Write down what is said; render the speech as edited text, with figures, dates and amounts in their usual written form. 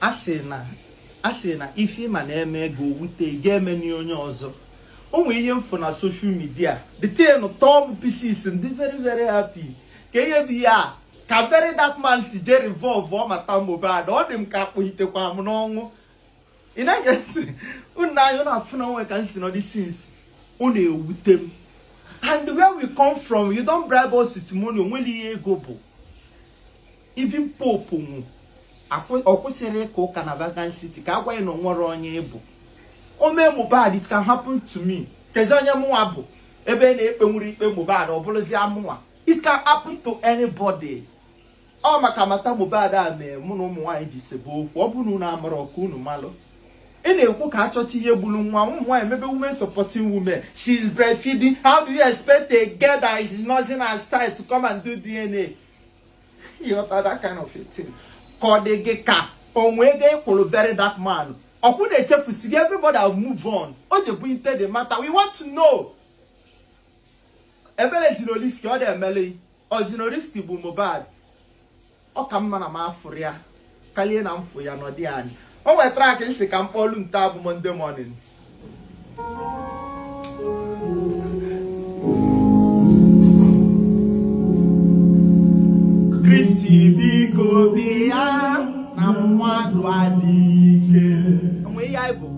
asị na ife ma na-eme ego wute ga-eme ni onye ọzọ o nwere ihe mfụ na social media the ten top pieces and very very happy ka ihe dị ya ka Verydarkman si je revolve ọ mata Mohbad ọ dị m ka akpụhitekwa m n'ọnwụ ị na-ege unu anya na-afụ na onwe ka nsi nọ dị since ọ na-ewute m and where we come from you don't bribe us with money onwere ihe ego bụ even Pope nwụ ọ kwụsịrị ka ụka na Vatican City ka agwa na nwere onye bụ ome Mohbad it can happen to me kezi onye mụnwa bụ ebe na-ekpe nwere ikpe Mohbad ọ bụrụzi amụnwa it can happen to anybody ọ maka mata Mohbad a mee mụ na ụmụ nwaanyị ji sebe okwu ọ bụrụ na amara ọkụ unu malụ ị na-ekwu ka achọta ihe gburu nwa ụmụ nwaanyị mebe women supporting women she is breastfeeding how do you expect a girl that is nursing her side to come and do DNA you know that kind of a thing ka onwe ego kwuru Verydarkman ọkwụ na-echefusi everybody will move on o je bụ inte the matter we want to know ebele zinoliski ọ na-emele o zinoliski bụ Mohbad ọ ka mma na m afụrụ ya kalie na mfụ ya n'ọdị anyị o nwetara aka isi ka mkpọlu nta abụ Monday morning Kristi biko bịa na mmadụ adịghị ike onwe ya bụ